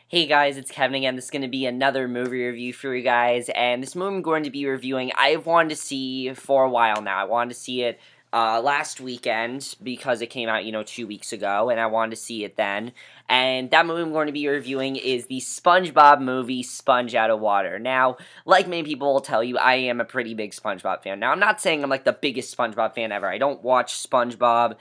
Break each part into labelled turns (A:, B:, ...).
A: Hey guys, it's Kevin again. This is going to be another movie review for you guys, and this movie I'm going to be reviewing, I've wanted to see for a while now. I wanted to see it last weekend because it came out, 2 weeks ago, and I wanted to see it then. And that movie I'm going to be reviewing is the Spongebob movie, Sponge Out of Water. Now, like many people will tell you, I am a pretty big Spongebob fan. Now, I'm not saying I'm like the biggest Spongebob fan ever. I don't watch Spongebob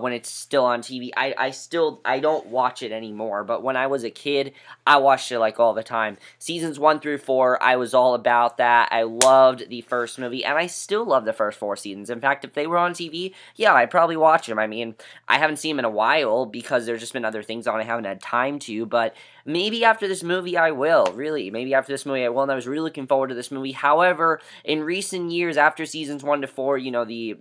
A: when it's still on TV. I don't watch it anymore, but when I was a kid, I watched it like all the time. Seasons 1 through 4, I was all about that. I loved the first movie, and I still love the first 4 seasons. In fact, if they were on TV, yeah, I'd probably watch them. I mean, I haven't seen them in a while because there's just been other things on I haven't had time to, but maybe after this movie I will, really. Maybe after this movie I will, and I was really looking forward to this movie. However, in recent years, after seasons 1 to 4, the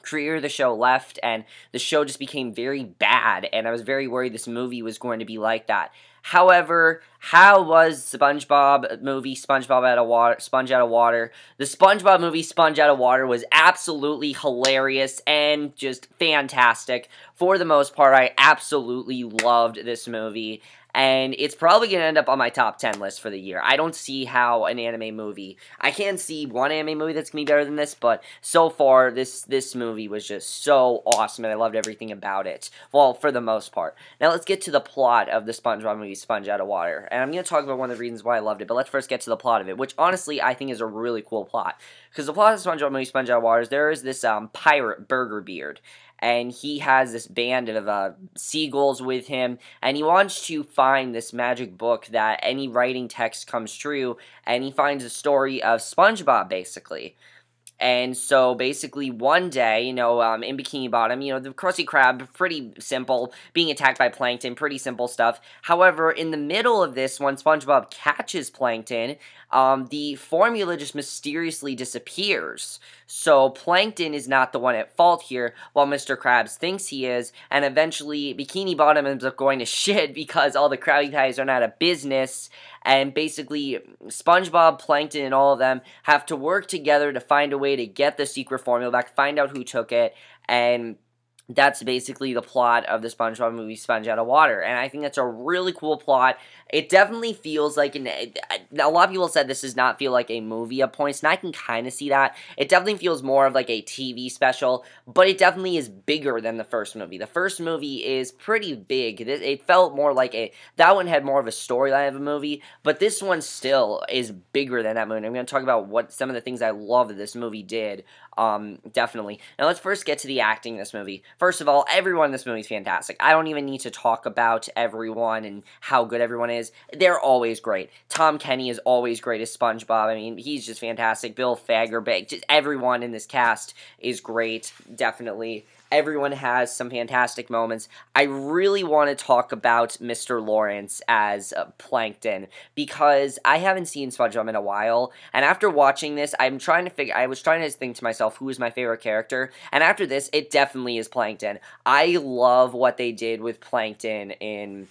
A: creator of the show left, and the show just became very bad, and I was very worried this movie was going to be like that. However, how was SpongeBob movie SpongeBob Out of Water, Sponge Out of Water? The SpongeBob movie Sponge Out of Water was absolutely hilarious and just fantastic. For the most part, I absolutely loved this movie. And it's probably going to end up on my top 10 list for the year. I don't see how an anime movie... I can't see one anime movie that's going to be better than this, but so far, this movie was just so awesome, and I loved everything about it. Well, for the most part. Now, let's get to the plot of the SpongeBob movie, Sponge Out of Water. And I'm going to talk about one of the reasons why I loved it, but let's first get to the plot of it, which, honestly, I think is a really cool plot. Because the plot of the SpongeBob movie, Sponge Out of Water is there is this pirate, Burger Beard, and he has this band of seagulls with him, and he wants to find this magic book that any writing text comes true, and he finds a story of SpongeBob, basically. And so, basically, one day, in Bikini Bottom, the Krusty Krab, pretty simple, being attacked by Plankton, pretty simple stuff. However, in the middle of this, when SpongeBob catches Plankton, the formula just mysteriously disappears. So, Plankton is not the one at fault here, while Mr. Krabs thinks he is, and eventually, Bikini Bottom ends up going to shit because all the Krabby Patties are out of business, and basically, SpongeBob, Plankton, and all of them have to work together to find a way to get the secret formula back, find out who took it, and that's basically the plot of the SpongeBob movie, Sponge Out of Water, and I think that's a really cool plot. It definitely feels like a lot of people said this does not feel like a movie at points, and I can kind of see that. It definitely feels more of like a TV special, but it definitely is bigger than the first movie. The first movie is pretty big. It felt more like that one had more of a storyline of a movie, but this one still is bigger than that movie. I'm going to talk about what some of the things I love that this movie did, definitely. Now, let's first get to the acting in this movie. First of all, everyone in this movie is fantastic. I don't even need to talk about everyone and how good everyone is. They're always great. Tom Kenny is always great as SpongeBob. I mean, he's just fantastic. Bill Fagerbakke, just everyone in this cast is great, definitely. Everyone has some fantastic moments. I really want to talk about Mr. Lawrence as Plankton because I haven't seen SpongeBob in a while, and after watching this, I was trying to think to myself who is my favorite character, and after this, it definitely is Plankton. I love what they did with Plankton in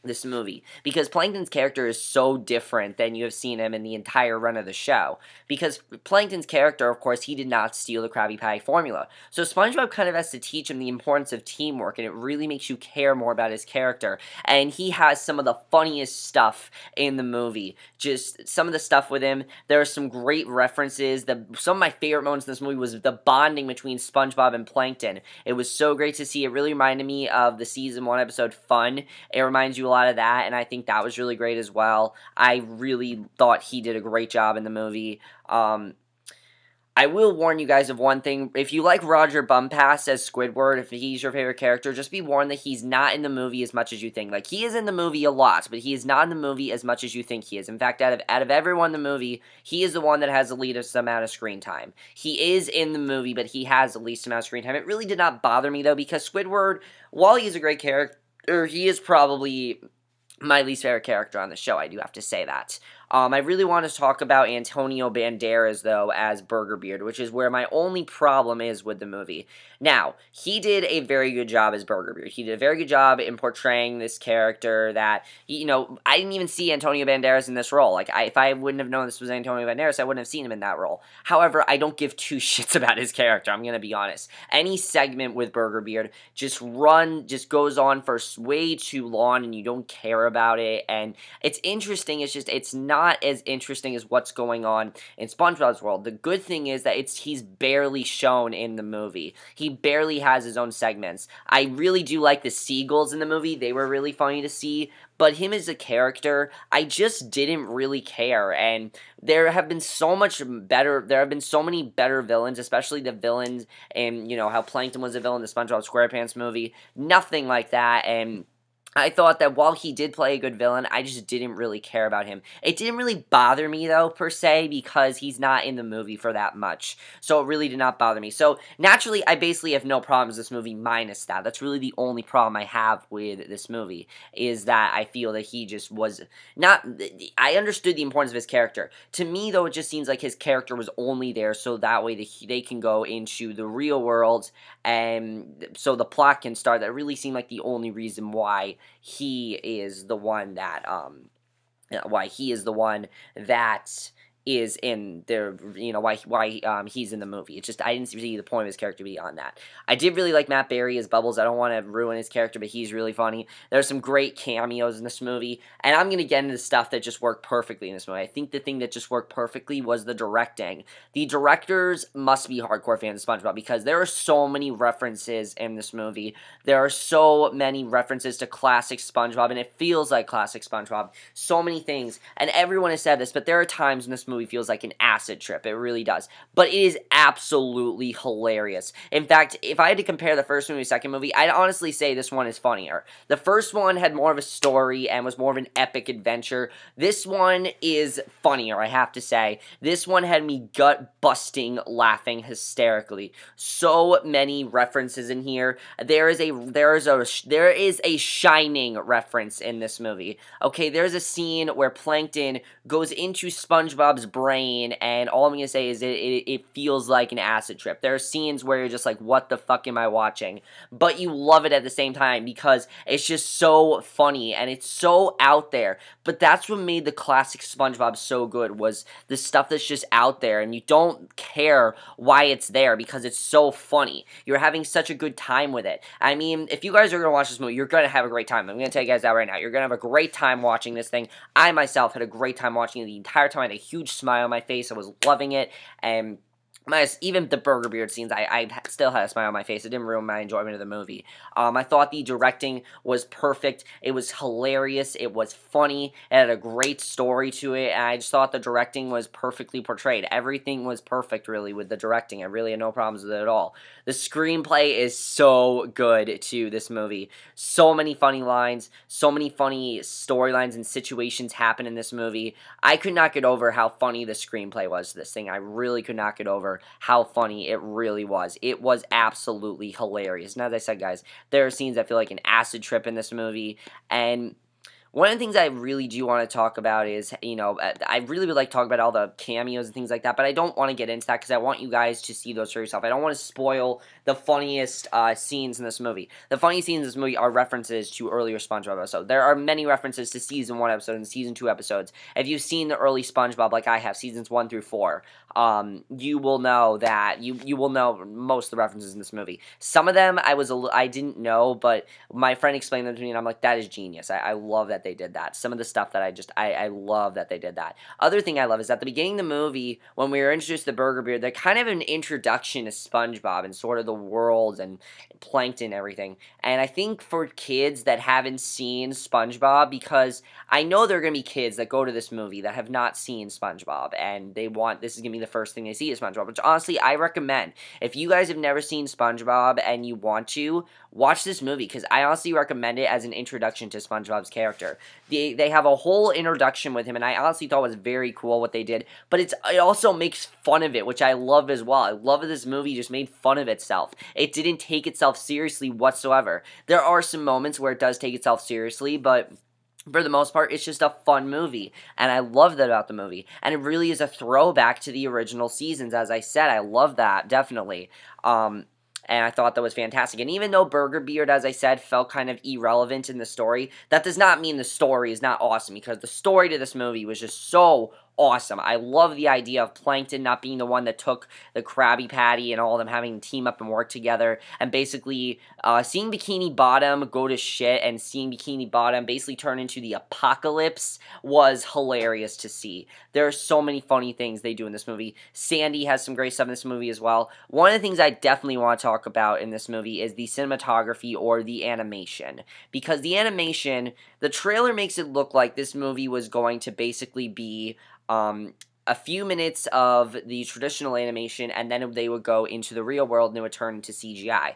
A: this movie, because Plankton's character is so different than you have seen him in the entire run of the show, because Plankton's character, of course, he did not steal the Krabby Patty formula, so SpongeBob kind of has to teach him the importance of teamwork, and it really makes you care more about his character, and he has some of the funniest stuff in the movie, just some of the stuff with him. There are some great references. Some of my favorite moments in this movie was the bonding between SpongeBob and Plankton. It was so great to see. It really reminded me of the season 1 episode Fun. It reminds you a lot of that, and I think that was really great as well. I really thought he did a great job in the movie. I will warn you guys of one thing. If you like Roger Bumpass as Squidward, if he's your favorite character, just be warned that he's not in the movie as much as you think. Like, he is in the movie a lot, but he is not in the movie as much as you think he is. In fact, out of everyone in the movie, he is the one that has the least amount of screen time. He is in the movie, but he has the least amount of screen time. It really did not bother me, though, because Squidward, while he's a great character, he is probably my least favorite character on the show, I do have to say that. I really want to talk about Antonio Banderas, though, as Burger Beard, which is where my only problem is with the movie. Now, he did a very good job as Burger Beard. He did a very good job in portraying this character that, I didn't even see Antonio Banderas in this role. Like, if I wouldn't have known this was Antonio Banderas, I wouldn't have seen him in that role. However, I don't give two shits about his character, I'm going to be honest. Any segment with Burger Beard just goes on for way too long, and you don't care about it, and it's interesting, it's not as interesting as what's going on in SpongeBob's world. The good thing is that he's barely shown in the movie. He barely has his own segments. I really do like the seagulls in the movie. They were really funny to see, but him as a character, I just didn't really care, and there have been so many better villains, especially the villains, and, how Plankton was a villain in the SpongeBob SquarePants movie. Nothing like that, and I thought that while he did play a good villain, I just didn't really care about him. It didn't really bother me, though, per se, because he's not in the movie for that much. So it really did not bother me. So, naturally, I basically have no problems with this movie minus that. That's really the only problem I have with this movie, is that I feel that he just was not... I understood the importance of his character. To me, though, it just seems like his character was only there so that way they can go into the real world, and so the plot can start. That really seemed like the only reason why he is the one that is in there, why he's in the movie. It's just, I didn't see the point of his character beyond that. I did really like Matt Berry as Bubbles. I don't want to ruin his character, but he's really funny. There's some great cameos in this movie, and I'm going to get into stuff that just worked perfectly in this movie. I think the thing that just worked perfectly was the directing. The directors must be hardcore fans of SpongeBob, because there are so many references in this movie. There are so many references to classic SpongeBob, and it feels like classic SpongeBob. So many things, and everyone has said this, but there are times in this movie feels like an acid trip. It really does. But it is absolutely hilarious. In fact, if I had to compare the first movie to the second movie, I'd honestly say this one is funnier. The first one had more of a story and was more of an epic adventure. This one is funnier, I have to say. This one had me gut-busting laughing hysterically. So many references in here. There is a Shining reference in this movie. Okay, there's a scene where Plankton goes into SpongeBob's brain, and all I'm going to say is it feels like an acid trip. There are scenes where you're just like, what the fuck am I watching? But you love it at the same time, because it's just so funny, and it's so out there. But that's what made the classic SpongeBob so good, was the stuff that's just out there, and you don't care why it's there, because it's so funny. You're having such a good time with it. I mean, if you guys are going to watch this movie, you're going to have a great time. I'm going to tell you guys that right now. You're going to have a great time watching this thing. I, myself, had a great time watching it the entire time. I had a huge smile on my face. I was loving it, and even the Burger Beard scenes, I still had a smile on my face. It didn't ruin my enjoyment of the movie. I thought the directing was perfect. It was hilarious. It was funny. It had a great story to it, and I just thought the directing was perfectly portrayed. Everything was perfect, really, with the directing. I really had no problems with it at all. The screenplay is so good, to this movie. So many funny lines, so many funny storylines and situations happen in this movie. I could not get over how funny the screenplay was to this thing. I really could not get over how funny it really was. It was absolutely hilarious. And as I said, guys, there are scenes that feel like an acid trip in this movie, and one of the things I really do want to talk about is, I really would like to talk about all the cameos and things like that, but I don't want to get into that because I want you guys to see those for yourself. I don't want to spoil the funniest scenes in this movie. The funniest scenes in this movie are references to earlier SpongeBob episodes. There are many references to Season 1 episodes and Season 2 episodes. If you've seen the early SpongeBob, like I have, Seasons 1 through 4, you will know that, you will know most of the references in this movie. Some of them I didn't know, but my friend explained them to me, and I'm like, that is genius. I love that they did that. Some of the stuff that I love that they did that. Other thing I love is at the beginning of the movie, when we were introduced to Burger Beard, they're kind of an introduction to SpongeBob and sort of the world and Plankton and everything. And I think for kids that haven't seen SpongeBob, because I know there are going to be kids that go to this movie that have not seen SpongeBob, and this is going to be the first thing they see is SpongeBob, which honestly I recommend. If you guys have never seen SpongeBob and you want to, watch this movie, because I honestly recommend it as an introduction to SpongeBob's character. They have a whole introduction with him, and I honestly thought it was very cool what they did, but it also makes fun of it, which I love as well. I love that this movie just made fun of itself. It didn't take itself seriously whatsoever. There are some moments where it does take itself seriously, but for the most part, it's just a fun movie, and I love that about the movie, and it really is a throwback to the original seasons. As I said, I love that, definitely, and I thought that was fantastic. And even though Burger Beard, as I said, felt kind of irrelevant in the story, that does not mean the story is not awesome, because the story to this movie was just so awesome. I love the idea of Plankton not being the one that took the Krabby Patty and all of them having to team up and work together, and basically seeing Bikini Bottom go to shit and seeing Bikini Bottom basically turn into the apocalypse was hilarious to see. There are so many funny things they do in this movie. Sandy has some great stuff in this movie as well. One of the things I definitely want to talk about in this movie is the cinematography or the animation, because the animation, the trailer makes it look like this movie was going to basically be a few minutes of the traditional animation, and then they would go into the real world and it would turn into CGI.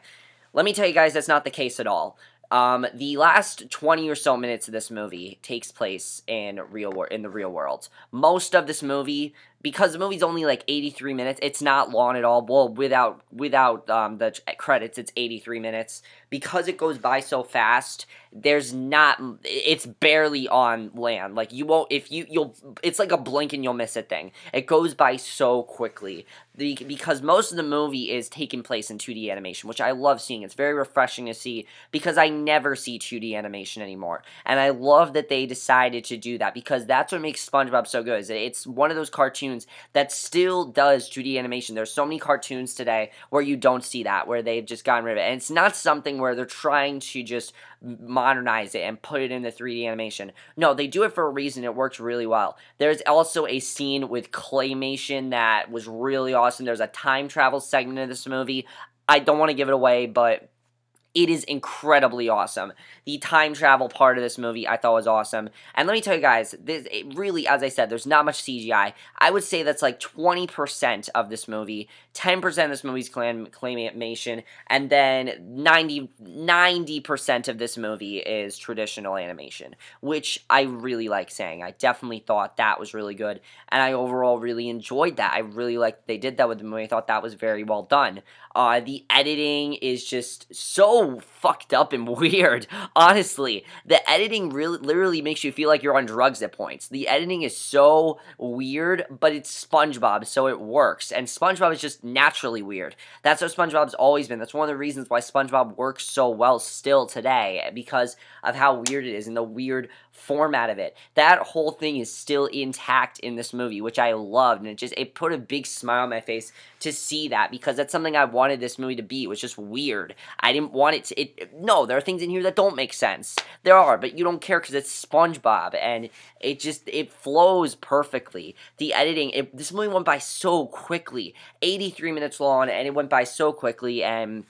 A: Let me tell you guys, that's not the case at all. The last 20 or so minutes of this movie takes place in the real world. Most of this movie, because the movie's only like 83 minutes, it's not long at all. Well, without the credits, it's 83 minutes. Because it goes by so fast, it's barely on land. Like, you won't, it's like a blink and you'll miss it thing. It goes by so quickly. Because most of the movie is taking place in 2D animation, which I love seeing. It's very refreshing to see, because I never see 2D animation anymore. And I love that they decided to do that, because that's what makes SpongeBob so good. It's one of those cartoons that still does 2D animation. There's so many cartoons today where you don't see that, where they've just gotten rid of it. And it's not something where they're trying to just modernize it and put it into 3D animation. No, they do it for a reason. It works really well. There's also a scene with claymation that was really awesome. There's a time travel segment in this movie. I don't want to give it away, but it is incredibly awesome. The time travel part of this movie I thought was awesome. And let me tell you guys, it really, as I said, there's not much CGI. I would say that's like 20% of this movie, 10% of this movie's claymation, and then 90% of this movie is traditional animation, which I really like saying. I definitely thought that was really good, and I overall really enjoyed that. I really liked they did that with the movie. I thought that was very well done. The editing is just so fucked up and weird. Honestly, the editing literally makes you feel like you're on drugs at points. The editing is so weird, but it's SpongeBob, so it works. And SpongeBob is just naturally weird. That's how SpongeBob's always been. That's one of the reasons why SpongeBob works so well still today, because of how weird it is and the weird format of it. That whole thing is still intact in this movie, which I loved, and it put a big smile on my face to see that, because that's something I wanted this movie to be. It was just weird. I didn't want it to, no, there are things in here that don't make sense. There are, but you don't care because it's SpongeBob, and it flows perfectly. The editing, this movie went by so quickly. 83 minutes long, and it went by so quickly, and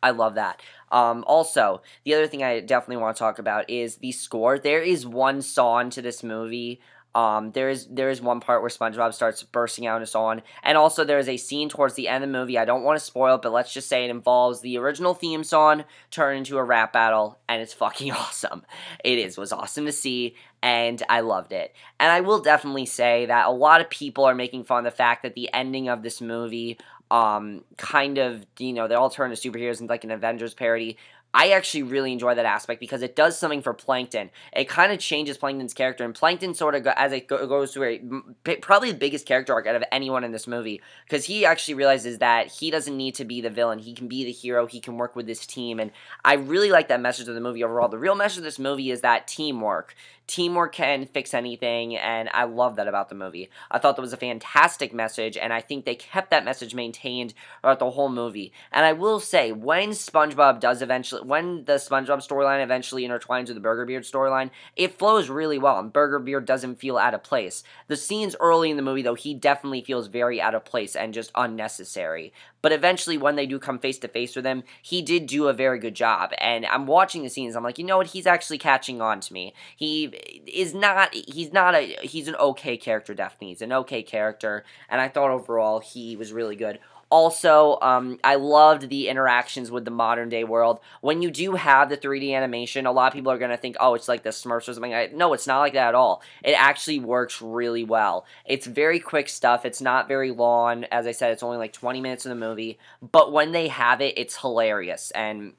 A: I love that. Also, the other thing I definitely want to talk about is the score. There is one song to this movie. There is one part where SpongeBob starts bursting out in a song, and also there is a scene towards the end of the movie. I don't want to spoil it, but let's just say it involves the original theme song turned into a rap battle, and it's fucking awesome. It was awesome to see, and I loved it. And I will definitely say that a lot of people are making fun of the fact that the ending of this movie kind of, they all turn to superheroes and like an Avengers parody. I actually really enjoy that aspect because it does something for Plankton. It kind of changes Plankton's character, and Plankton sort of, as it goes through, probably the biggest character arc out of anyone in this movie, because he actually realizes that he doesn't need to be the villain. He can be the hero. He can work with this team, and I really like that message of the movie overall. The real message of this movie is that teamwork. Teamwork can fix anything, and I love that about the movie. I thought that was a fantastic message, and I think they kept that message maintained throughout the whole movie. And I will say, when the SpongeBob storyline eventually intertwines with the Burger Beard storyline, it flows really well, and Burger Beard doesn't feel out of place. The scenes early in the movie, though, he definitely feels very out of place and just unnecessary. But eventually, when they do come face to face with him, he did do a very good job. And I'm watching the scenes, I'm like, you know what, he's actually catching on to me. He's an okay character, definitely. He's an okay character, and I thought overall he was really good. Also, I loved the interactions with the modern day world. When you do have the 3D animation, a lot of people are going to think, oh, it's like the Smurfs or something. No, it's not like that at all. It actually works really well. It's very quick stuff. It's not very long. As I said, it's only like 20 minutes in the movie. But when they have it, it's hilarious. And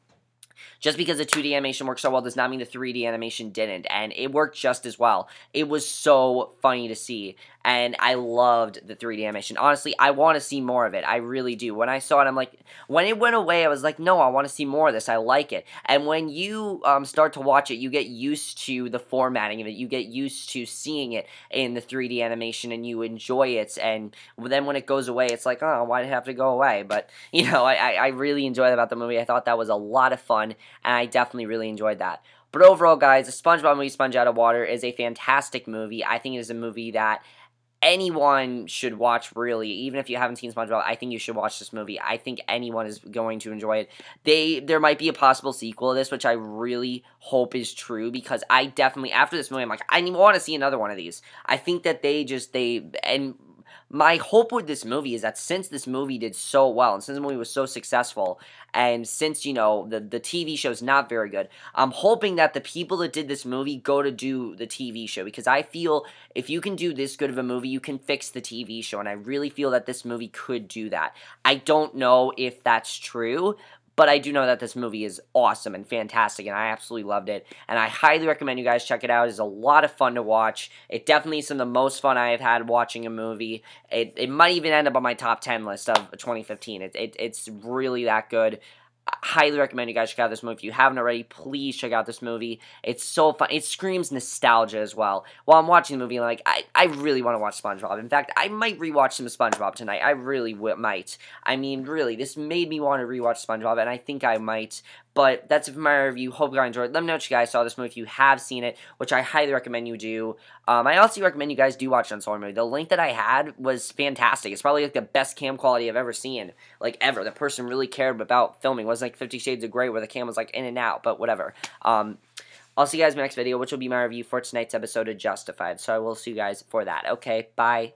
A: Just because the 2D animation worked so well does not mean the 3D animation didn't, and it worked just as well. It was so funny to see, and I loved the 3D animation. Honestly, I want to see more of it. I really do. When I saw it, I'm like, when it went away, I was like, no, I want to see more of this. I like it. And when you start to watch it, you get used to the formatting of it. You get used to seeing it in the 3D animation, and you enjoy it. And then when it goes away, it's like, oh, why did it have to go away? But, you know, I really enjoyed about the movie. I thought that was a lot of fun, and I definitely really enjoyed that. But overall, guys, the SpongeBob movie, Sponge Out of Water, is a fantastic movie. I think it is a movie that anyone should watch, really. Even if you haven't seen SpongeBob, I think you should watch this movie. I think anyone is going to enjoy it. There might be a possible sequel to this, which I really hope is true, because I definitely, after this movie, I'm like, I want to see another one of these. I think that and my hope with this movie is that since this movie did so well, and since the movie was so successful, and since, you know, the TV show is not very good, I'm hoping that the people that did this movie go to do the TV show, because I feel if you can do this good of a movie, you can fix the TV show, and I really feel that this movie could do that. I don't know if that's true, but I do know that this movie is awesome and fantastic, and I absolutely loved it. And I highly recommend you guys check it out. It's a lot of fun to watch. It definitely is some of the most fun I have had watching a movie. It might even end up on my top 10 list of 2015. It's really that good. I highly recommend you guys check out this movie. If you haven't already, please check out this movie. It's so fun. It screams nostalgia as well. While I'm watching the movie, like, I really want to watch SpongeBob. In fact, I might rewatch some SpongeBob tonight. I really might. I mean, really, this made me want to rewatch SpongeBob, and I think I might. But that's it for my review. Hope you guys enjoyed. Let me know what you guys saw this movie if you have seen it, which I highly recommend you do. I also recommend you guys do watch Unsolved movie. The link that I had was fantastic. It's probably like the best cam quality I've ever seen, like ever. The person really cared about filming. It wasn't like 50 Shades of Grey where the cam was like in and out, but whatever. I'll see you guys in my next video, which will be my review for tonight's episode of Justified. So I will see you guys for that. Okay, bye.